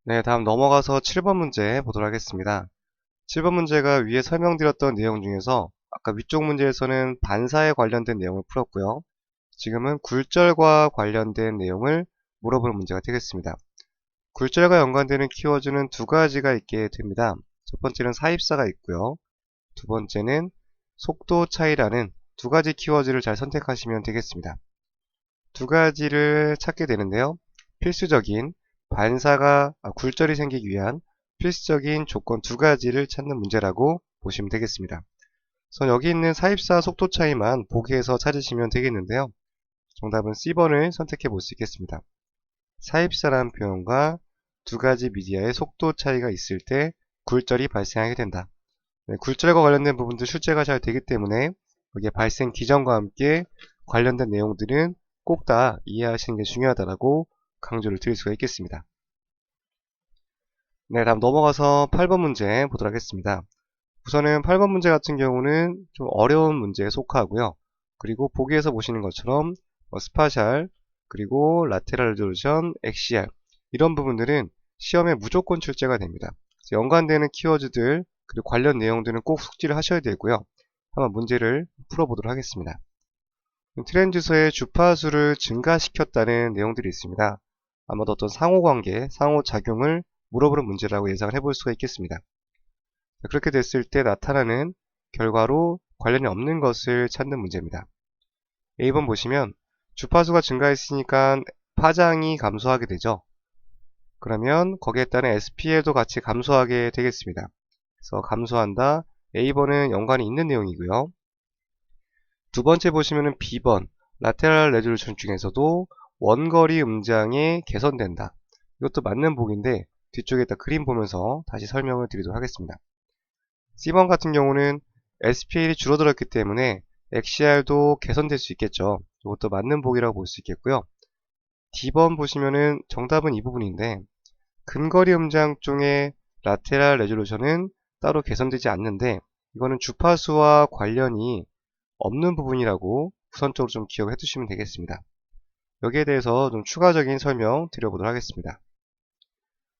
네, 다음 넘어가서 7번 문제 보도록 하겠습니다. 7번 문제가 위에 설명드렸던 내용 중에서 아까 위쪽 문제에서는 반사에 관련된 내용을 풀었고요. 지금은 굴절과 관련된 내용을 물어보는 문제가 되겠습니다. 굴절과 연관되는 키워드는 두 가지가 있게 됩니다. 첫 번째는 사입사가 있고요. 두 번째는 속도 차이라는 두 가지 키워드를 잘 선택하시면 되겠습니다. 두 가지를 찾게 되는데요. 필수적인 굴절이 생기기 위한 필수적인 조건 두 가지를 찾는 문제라고 보시면 되겠습니다. 그래서 여기 있는 사입사 속도 차이만 보기에서 찾으시면 되겠는데요. 정답은 C번을 선택해 볼 수 있겠습니다. 사입사라는 표현과 두 가지 미디어의 속도 차이가 있을 때 굴절이 발생하게 된다. 네, 굴절과 관련된 부분도 출제가 잘 되기 때문에 여기에 발생 기전과 함께 관련된 내용들은 꼭 다 이해하시는 게 중요하다고 강조를 드릴 수가 있겠습니다. 네, 다음 넘어가서 8번 문제 보도록 하겠습니다. 우선은 8번 문제 같은 경우는 좀 어려운 문제에 속하고요. 그리고 보기에서 보시는 것처럼 스파셜, 그리고 라테랄 리조루션, 엑시알 이런 부분들은 시험에 무조건 출제가 됩니다. 연관되는 키워드들 그리고 관련 내용들은 꼭 숙지를 하셔야 되고요. 한번 문제를 풀어보도록 하겠습니다. 트랜듀서의 주파수를 증가시켰다는 내용들이 있습니다. 아마도 어떤 상호관계, 상호작용을 물어보는 문제라고 예상을 해볼 수가 있겠습니다. 그렇게 됐을 때 나타나는 결과로 관련이 없는 것을 찾는 문제입니다. A번 보시면 주파수가 증가했으니까 파장이 감소하게 되죠. 그러면 거기에 따른 SPL도 같이 감소하게 되겠습니다. 그래서 감소한다. A번은 연관이 있는 내용이고요. 두 번째 보시면은 B번 라테럴 레졸루션 중에서도 원거리 음장이 개선된다. 이것도 맞는 보기인데 뒤쪽에다 그림 보면서 다시 설명을 드리도록 하겠습니다. C번 같은 경우는 SPL이 줄어들었기 때문에 XCR도 개선될 수 있겠죠. 이것도 맞는 보기라고 볼 수 있겠고요. D번 보시면은 정답은 이 부분인데 근거리 음장 쪽의 라테랄 레졸루션은 따로 개선되지 않는데 이거는 주파수와 관련이 없는 부분이라고 우선적으로 좀 기억해 두시면 되겠습니다. 여기에 대해서 좀 추가적인 설명 드려보도록 하겠습니다.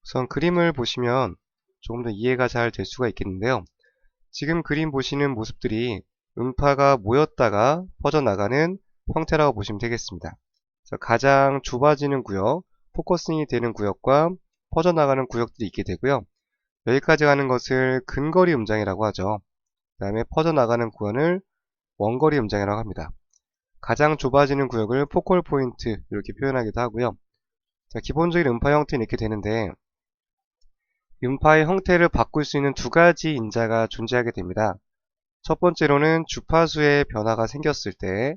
우선 그림을 보시면 조금 더 이해가 잘 될 수가 있겠는데요. 지금 그림 보시는 모습들이 음파가 모였다가 퍼져나가는 형태라고 보시면 되겠습니다. 가장 좁아지는 구역, 포커싱이 되는 구역과 퍼져나가는 구역들이 있게 되고요. 여기까지 가는 것을 근거리 음장이라고 하죠. 그 다음에 퍼져나가는 구간을 원거리 음장이라고 합니다. 가장 좁아지는 구역을 포컬 포인트 이렇게 표현하기도 하고요. 기본적인 음파 형태는 이렇게 되는데 음파의 형태를 바꿀 수 있는 두 가지 인자가 존재하게 됩니다. 첫 번째로는 주파수의 변화가 생겼을 때,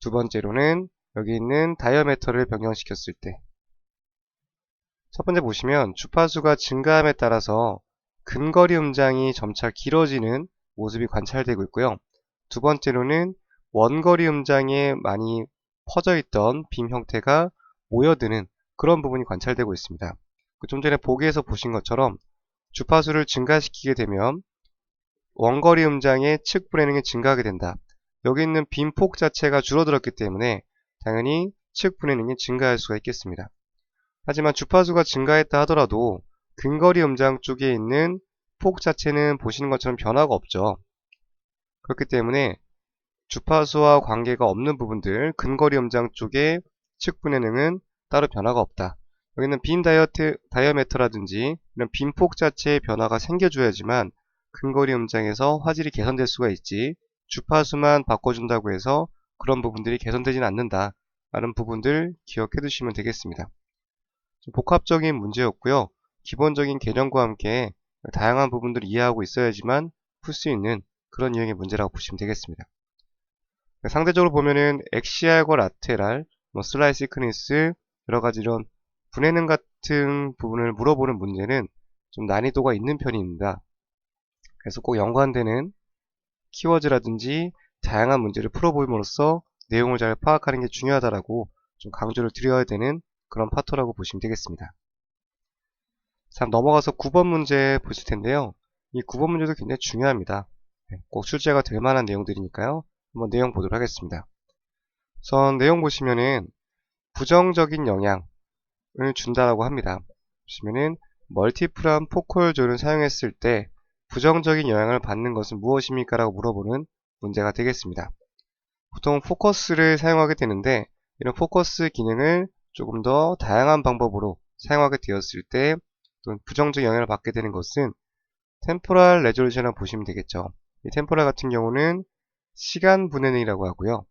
두 번째로는 여기 있는 다이어메터를 변경시켰을 때. 첫 번째 보시면 주파수가 증가함에 따라서 근거리 음장이 점차 길어지는 모습이 관찰되고 있고요. 두 번째로는 원거리 음장에 많이 퍼져 있던 빔 형태가 모여드는 그런 부분이 관찰되고 있습니다. 좀 전에 보기에서 보신 것처럼 주파수를 증가시키게 되면 원거리 음장의 측 불행이 증가하게 된다. 여기 있는 빈폭 자체가 줄어들었기 때문에 당연히 측 불행이 증가할 수가 있겠습니다. 하지만 주파수가 증가했다 하더라도 근거리 음장 쪽에 있는 폭 자체는 보시는 것처럼 변화가 없죠. 그렇기 때문에 주파수와 관계가 없는 부분들, 근거리 음장 쪽의 측 분해능은 따로 변화가 없다. 여기는 빔 다이어메터라든지 이런 빔폭 자체의 변화가 생겨줘야지만 근거리 음장에서 화질이 개선될 수가 있지 주파수만 바꿔준다고 해서 그런 부분들이 개선되지는 않는다 라는 부분들 기억해 두시면 되겠습니다. 좀 복합적인 문제였고요. 기본적인 개념과 함께 다양한 부분들을 이해하고 있어야지만 풀 수 있는 그런 유형의 문제라고 보시면 되겠습니다. 상대적으로 보면은 엑시알과 라테랄, 슬라이스 시크니스 여러가지 이런 분해능 같은 부분을 물어보는 문제는 좀 난이도가 있는 편입니다. 그래서 꼭 연관되는 키워드라든지 다양한 문제를 풀어보임으로써 내용을 잘 파악하는 게 중요하다라고 좀 강조를 드려야 되는 그런 파토라고 보시면 되겠습니다. 다음 넘어가서 9번 문제 보실 텐데요. 이 9번 문제도 굉장히 중요합니다. 꼭 출제가 될 만한 내용들이니까요. 한번 내용 보도록 하겠습니다. 우선 내용 보시면은 부정적인 영향을 준다라고 합니다. 보시면은 멀티플한 포컬 존을 사용했을 때 부정적인 영향을 받는 것은 무엇입니까? 라고 물어보는 문제가 되겠습니다. 보통 포커스를 사용하게 되는데 이런 포커스 기능을 조금 더 다양한 방법으로 사용하게 되었을 때 또는 부정적 영향을 받게 되는 것은 템포럴 레졸루션이라고 보시면 되겠죠. 이 템포럴 같은 경우는 시간 분해능이라고 하고요.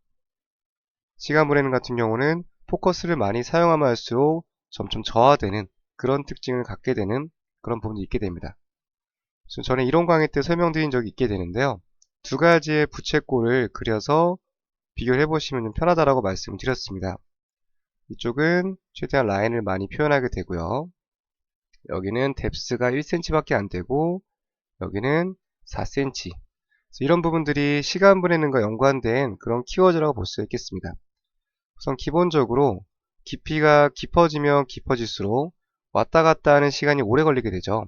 시간 분해능 같은 경우는 포커스를 많이 사용하면 할수록 점점 저하되는 그런 특징을 갖게 되는 그런 부분이 있게 됩니다. 그래서 저는 이론 강의 때 설명드린 적이 있게 되는데요. 두 가지의 부채꼴을 그려서 비교를 해보시면 좀 편하다라고 말씀을 드렸습니다. 이쪽은 최대한 라인을 많이 표현하게 되고요. 여기는 뎁스가 1cm 밖에 안 되고 여기는 4cm. 이런 부분들이 시간 분해능과 연관된 그런 키워드라고 볼 수 있겠습니다. 우선 기본적으로 깊이가 깊어지면 깊어질수록 왔다 갔다 하는 시간이 오래 걸리게 되죠.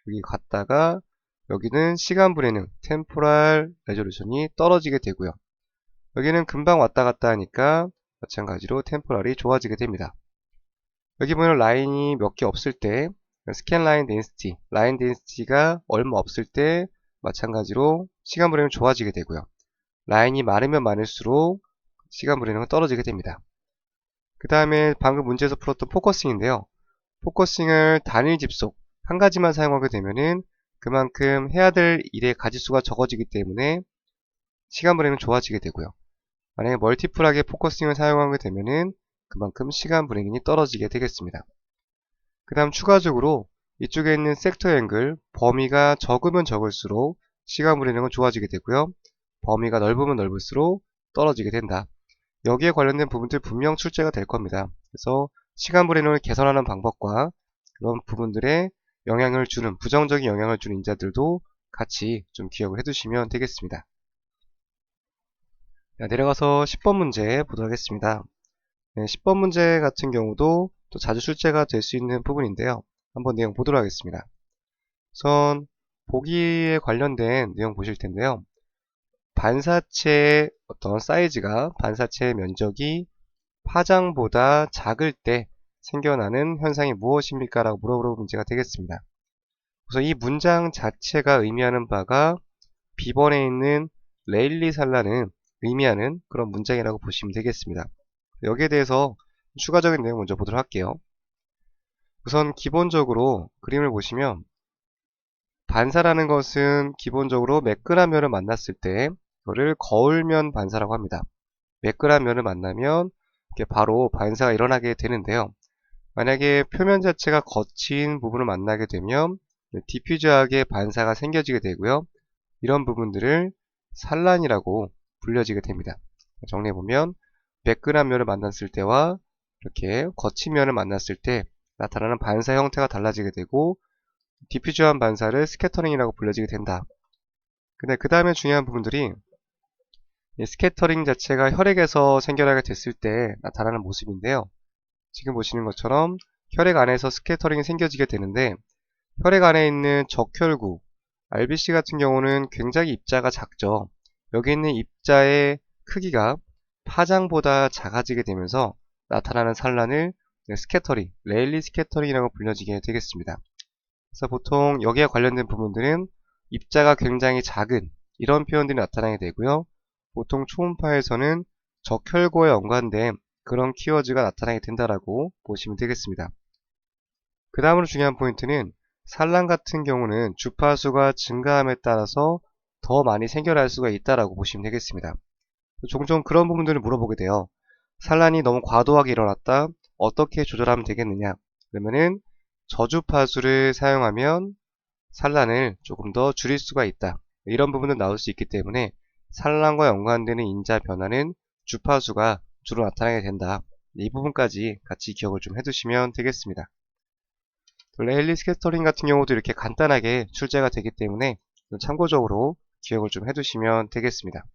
여기 갔다가 여기는 시간 분해능, 템포럴 레졸루션이 떨어지게 되고요. 여기는 금방 왔다 갔다 하니까 마찬가지로 템포럴이 좋아지게 됩니다. 여기 보면 라인이 몇 개 없을 때 스캔 라인 덴시티, 라인 덴시티가 얼마 없을 때 마찬가지로 시간 분해는 좋아지게 되고요. 라인이 많으면 많을수록 시간 분해는 떨어지게 됩니다. 그 다음에 방금 문제에서 풀었던 포커싱인데요. 포커싱을 단일 집속 한 가지만 사용하게 되면은 그만큼 해야 될 일의 가지수가 적어지기 때문에 시간 분해는 좋아지게 되고요. 만약에 멀티플하게 포커싱을 사용하게 되면은 그만큼 시간 분해능이 떨어지게 되겠습니다. 그 다음 추가적으로 이쪽에 있는 섹터 앵글 범위가 적으면 적을수록 시간 분해능은 좋아지게 되고요. 범위가 넓으면 넓을수록 떨어지게 된다. 여기에 관련된 부분들 분명 출제가 될 겁니다. 그래서 시간 분해능을 개선하는 방법과 그런 부분들에 영향을 주는 부정적인 영향을 주는 인자들도 같이 좀 기억을 해두시면 되겠습니다. 내려가서 10번 문제 보도록 하겠습니다. 10번 문제 같은 경우도 또 자주 출제가 될 수 있는 부분인데요. 한번 내용 보도록 하겠습니다. 우선 보기에 관련된 내용 보실 텐데요. 반사체의 어떤 사이즈가 반사체의 면적이 파장보다 작을 때 생겨나는 현상이 무엇입니까? 라고 물어보는 문제가 되겠습니다. 우선 이 문장 자체가 의미하는 바가 B번에 있는 레일리 산란은 의미하는 그런 문장이라고 보시면 되겠습니다. 여기에 대해서 추가적인 내용 먼저 보도록 할게요. 우선 기본적으로 그림을 보시면 반사라는 것은 기본적으로 매끈한 면을 만났을 때 이거를 거울면 반사라고 합니다. 매끈한 면을 만나면 이렇게 바로 반사가 일어나게 되는데요. 만약에 표면 자체가 거친 부분을 만나게 되면 디퓨저하게 반사가 생겨지게 되고요. 이런 부분들을 산란이라고 불려지게 됩니다. 정리해보면 매끈한 면을 만났을 때와 이렇게 거친 면을 만났을 때 나타나는 반사 형태가 달라지게 되고 디퓨저한 반사를 스캐터링이라고 불려지게 된다. 근데 그 다음에 중요한 부분들이 스캐터링 자체가 혈액에서 생겨나게 됐을 때 나타나는 모습인데요. 지금 보시는 것처럼 혈액 안에서 스캐터링이 생겨지게 되는데 혈액 안에 있는 적혈구 RBC 같은 경우는 굉장히 입자가 작죠. 여기 있는 입자의 크기가 파장보다 작아지게 되면서 나타나는 산란을 스캐터링, 레일리 스캐터링이라고 불려지게 되겠습니다. 그래서 보통 여기에 관련된 부분들은 입자가 굉장히 작은 이런 표현들이 나타나게 되고요. 보통 초음파에서는 적혈구에 연관된 그런 키워드가 나타나게 된다라고 보시면 되겠습니다. 그 다음으로 중요한 포인트는 산란 같은 경우는 주파수가 증가함에 따라서 더 많이 생겨날 수가 있다라고 보시면 되겠습니다. 종종 그런 부분들을 물어보게 돼요. 산란이 너무 과도하게 일어났다. 어떻게 조절하면 되겠느냐? 그러면은 저주파수를 사용하면 산란을 조금 더 줄일 수가 있다. 이런 부분은 나올 수 있기 때문에 산란과 연관되는 인자 변화는 주파수가 주로 나타나게 된다. 이 부분까지 같이 기억을 좀 해두시면 되겠습니다. 레일리 스캐터링 같은 경우도 이렇게 간단하게 출제가 되기 때문에 참고적으로 기억을 좀 해두시면 되겠습니다.